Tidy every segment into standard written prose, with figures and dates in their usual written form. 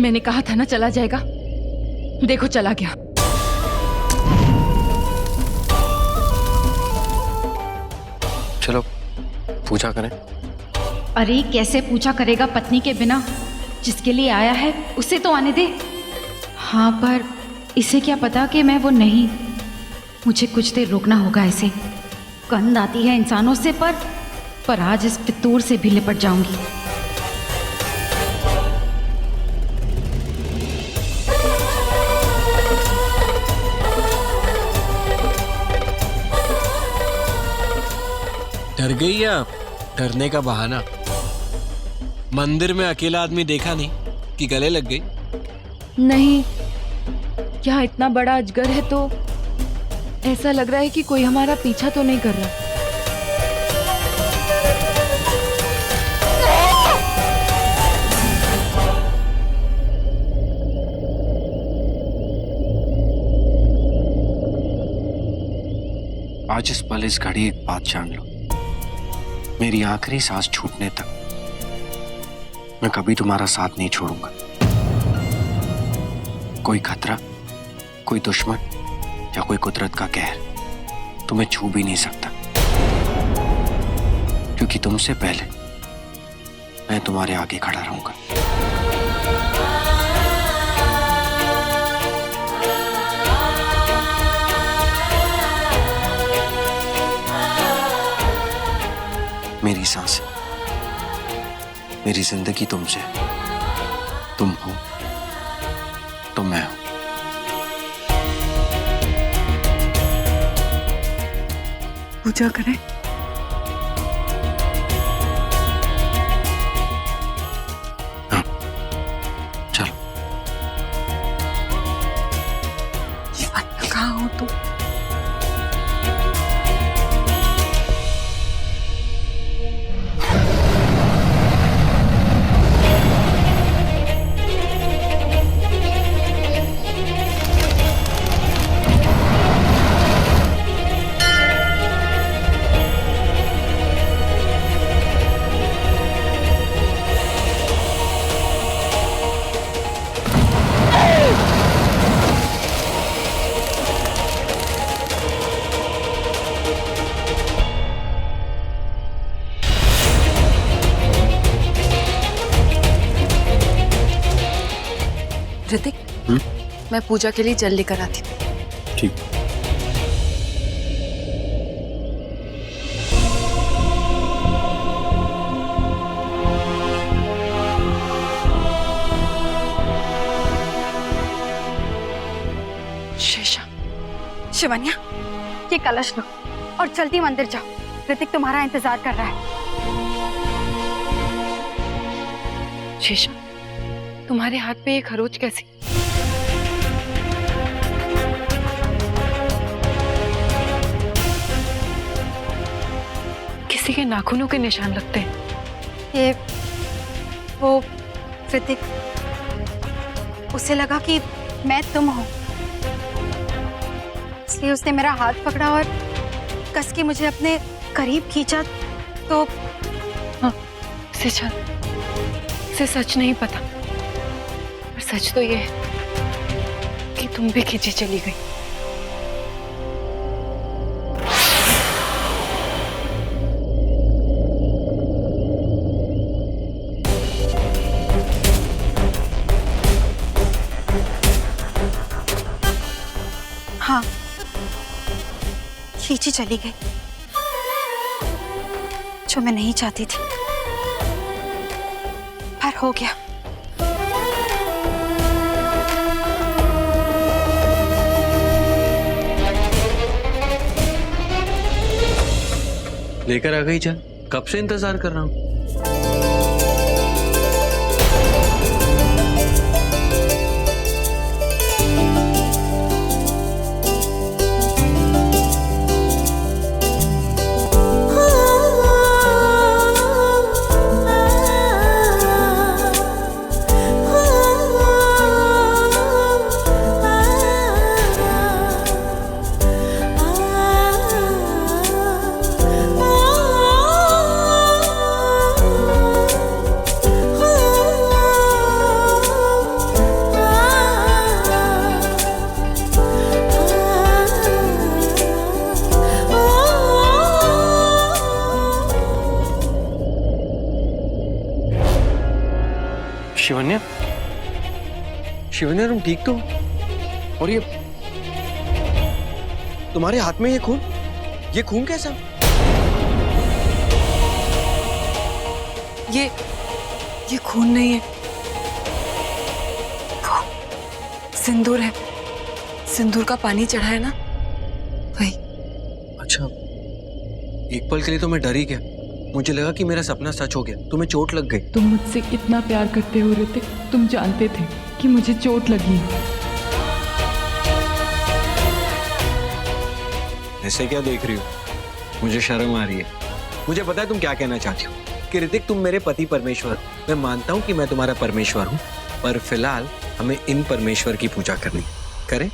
मैंने कहा था ना चला जाएगा, देखो चला गया। चलो पूजा करें। अरे कैसे पूजा करेगा पत्नी के बिना? जिसके लिए आया है उसे तो आने दे। हाँ पर इसे क्या पता कि मैं वो नहीं। मुझे कुछ देर रुकना होगा इसे। गंध आती है इंसानों से पर आज इस फितूर से भी लिपट जाऊंगी। डर गई या डरने का बहाना? मंदिर में अकेला आदमी देखा नहीं कि गले लग गई? नहीं, यहाँ इतना बड़ा अजगर है तो ऐसा लग रहा है कि कोई हमारा पीछा तो नहीं कर रहा। आज इस पल इस घड़ी एक बात जान लो, मेरी आखिरी सांस छूटने तक मैं कभी तुम्हारा साथ नहीं छोड़ूंगा। कोई खतरा, कोई दुश्मन या कोई कुदरत का कहर तुम्हें छू भी नहीं सकता, क्योंकि तुमसे पहले मैं तुम्हारे आगे खड़ा रहूंगा। मेरी सांसें, मेरी जिंदगी तुमसे, तुम हो तो मैं हूं। पूजा करें। हाँ चलो। ये अन्ना कहाँ हो तुम? ऋतिक, मैं पूजा के लिए जल लेकर आती हूँ। ठीक। शेषा, शिवन्या, ये कलश लो और जल्दी मंदिर जाओ। ऋतिक तुम्हारा इंतजार कर रहा है। शेषा, तुम्हारे हाथ पे ये खरोच कैसी? किसी के नाखूनों के निशान लगते हैं। ये वो ऋतिक, उसे लगा कि मैं तुम हूं, इसलिए उसने मेरा हाथ पकड़ा और कस के मुझे अपने करीब खींचा। तो हाँ, इसे सच नहीं पता, पर सच तो ये है कि तुम भी खींची चली गई। हाँ, खींची चली गई, जो मैं नहीं चाहती थी, पर हो गया। लेकर आ गई जान, कब से इंतजार कर रहा हूँ। शिवन्या, शिवन्या तुम ठीक तो हो? और ये तुम्हारे हाथ में ये खून कैसा? ये खून नहीं है, वो सिंदूर है। सिंदूर का पानी चढ़ा है ना, वही। अच्छा, एक पल के लिए तो मैं डर ही गया। मुझे लगा कि मेरा सपना सच हो गया, तुम्हें चोट लग गई। तुम मुझसे कितना प्यार करते हो ऋतिक, तुम जानते थे कि मुझे चोट लगी है। ऐसे क्या देख रही हो? मुझे शर्म आ रही है। मुझे पता है तुम क्या कहना चाहती हो कि ऋतिक तुम मेरे पति परमेश्वर हो। मैं मानता हूँ कि मैं तुम्हारा परमेश्वर हूँ, पर फिलहाल हमें इन परमेश्वर की पूजा करनी करें।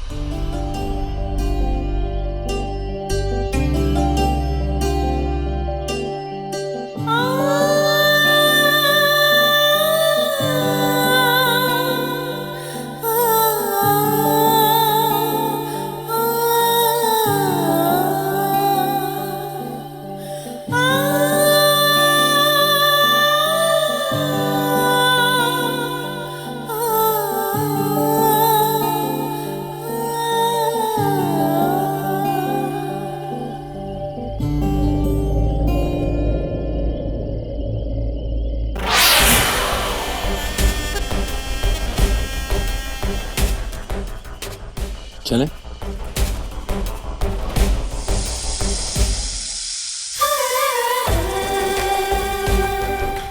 चलें?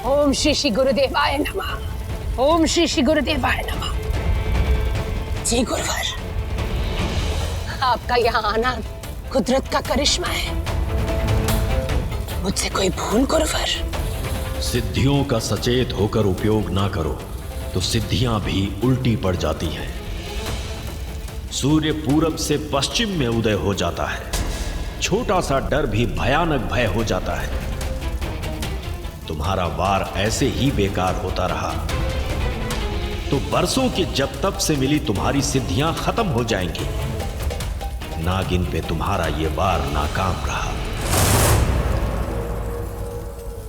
ओम श्री श्री गुरुदेवाय नमः। ओम श्री श्री गुरुदेवाय नमः। जी गुरुवर, आपका यहाँ आना कुदरत का करिश्मा है। मुझसे कोई भूल गुरुवर? सिद्धियों का सचेत होकर उपयोग ना करो तो सिद्धियां भी उल्टी पड़ जाती हैं। सूर्य पूरब से पश्चिम में उदय हो जाता है, छोटा सा डर भी भयानक भय हो जाता है। तुम्हारा वार ऐसे ही बेकार होता रहा तो बरसों के जब तब से मिली तुम्हारी सिद्धियां खत्म हो जाएंगी। नागिन पे तुम्हारा ये वार नाकाम रहा,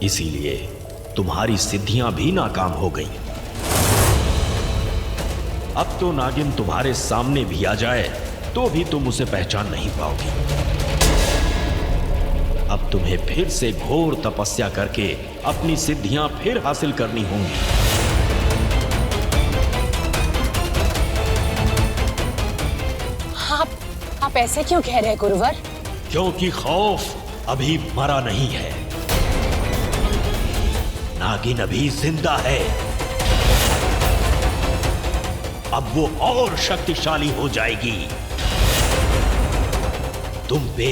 इसीलिए तुम्हारी सिद्धियां भी नाकाम हो गईं। अब तो नागिन तुम्हारे सामने भी आ जाए तो भी तुम उसे पहचान नहीं पाओगी। अब तुम्हें फिर से घोर तपस्या करके अपनी सिद्धियां फिर हासिल करनी होंगी। आप ऐसे क्यों कह रहे हैं गुरुवर? क्योंकि खौफ अभी मरा नहीं है, नागिन अभी जिंदा है। अब वो और शक्तिशाली हो जाएगी। तुम पे,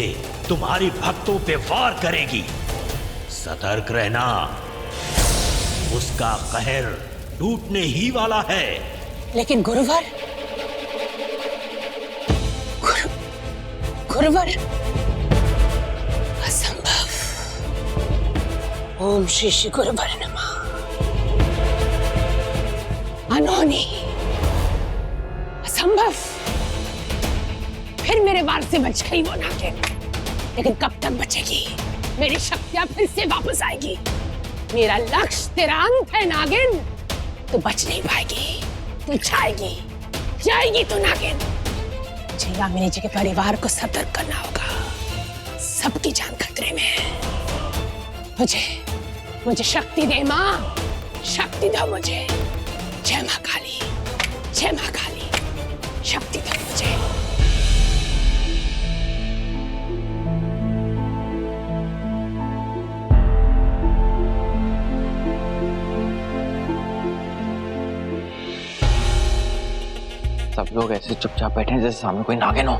तुम्हारी भक्तों पे वार करेगी। सतर्क रहना, उसका कहर टूटने ही वाला है। लेकिन गुरुवर, गुरुवर असंभव। ओम श्री श्री गुरुवर नमः। अनहोनी, असंभव। फिर मेरे वार से बच गई वो नागिन, लेकिन कब तक बचेगी? मेरी शक्तियां फिर से वापस आएगी। मेरा लक्ष्य तेरा अंत है नागिन। तू बच नहीं पाएगी, तू जाएगी तू नागिन। मुझे यामिनी जी के परिवार को सतर्क करना होगा। सबकी जान खतरे में है। मुझे शक्ति दे माँ, शक्ति दो मुझे। जय माँ काली, जय माँ काली, शक्ति दो मुझे। सब लोग ऐसे चुपचाप बैठे हैं जैसे सामने कोई नागिन हो।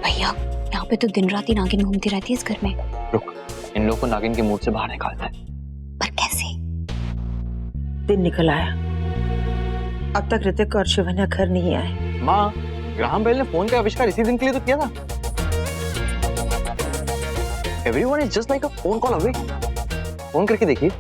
भैया, यहाँ पे तो दिन रात ही नागिन घूमती रहती है इस घर में। रुक, इन लोगों को नागिन के मूड से बाहर निकालना है। पर कैसे? दिन निकल आया, अब तक ऋतिक और शिवन्या घर नहीं आए। माँ, ग्राहम बेल ने फोन का आविष्कार इसी दिन के लिए तो किया था। Everyone is just like a phone call away. Phone करके देखिए।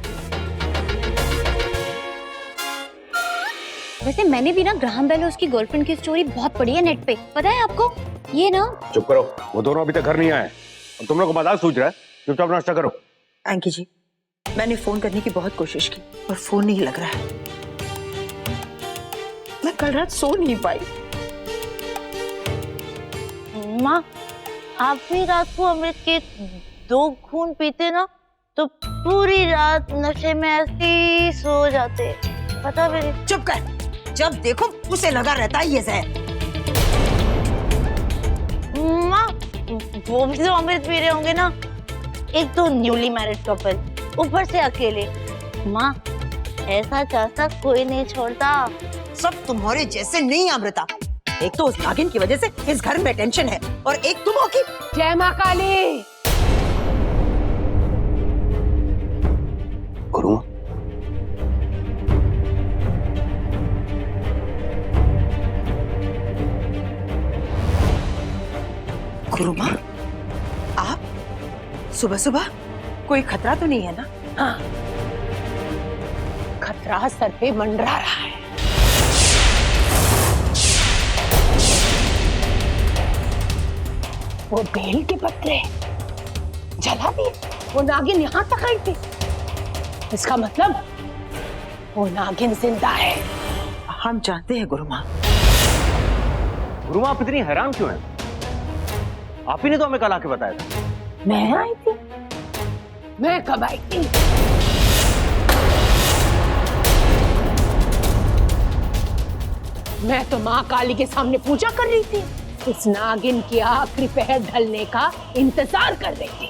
वैसे मैंने भी ना ग्राहम बेल और उसकी गर्लफ्रेंड की स्टोरी बहुत पढ़ी है नेट पे, पता है आपको? ये ना। चुप करो, वो दोनों अभी तक घर नहीं आए और तुम लोग को मजाक सूझ रहा है। चुपचाप नाश्ता करो। एंकी जी, मैंने फोन करने की बहुत कोशिश की पर फोन नहीं लग रहा है। मैं कल रात सो नहीं पाई। माँ, आप भी रात को अमृत के 2 खून पीते ना तो पूरी रात नशे में ऐसे ही सो जाते, पता मेरे। चुप कर, जब देखो उसे लगा रहता है ये जहर। माँ, वो भी तो अमृत पी रहे होंगे ना, एक तो न्यूली मैरिड कपल, ऊपर से अकेले। माँ, ऐसा चांसा कोई नहीं छोड़ता। सब तुम्हारे जैसे नहीं अमृता। एक तो उस नागिन की वजह से इस घर में टेंशन है और एक तुम हो कि। जय माँ काली। गुरु गुरु माँ, आप सुबह सुबह कोई खतरा तो नहीं है ना? हाँ, खतरा सर पे मंडरा रहा है। वो बेल के पत्ते जला दिए, वो नागिन यहाँ तक आई थी। इसका मतलब वो नागिन जिंदा है। हम जानते हैं गुरु माँ। गुरु माँ, आप इतनी हैरान क्यों हैं? आप ही ने तो हमें कल आके बताया था। मैं आई थी? मैं कब आई थी? मैं तो माँ काली के सामने पूजा कर रही थी, इस नागिन की आखिरी पहर ढलने का इंतजार कर रही थी।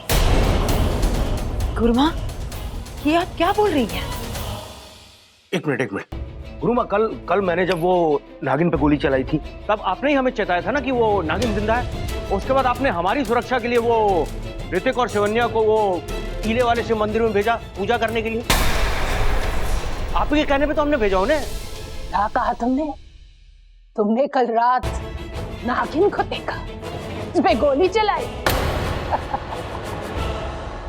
गुरु माँ, ये आप क्या बोल रही हैं? एक मिनट। गुरु माँ, कल मैंने जब वो नागिन पे गोली चलाई थी तब आपने ही हमें चेताया था ना कि वो नागिन जिंदा है। उसके बाद आपने हमारी सुरक्षा के लिए वो ऋतिक और शिवन्या को वो टीले वाले शिव मंदिर में भेजा पूजा करने के लिए। आपके कहने पे तो हमने भेजा उन्हें। क्या कहा तुमने? तुमने कल रात नागिन को देखा, उस पे गोली चलाई?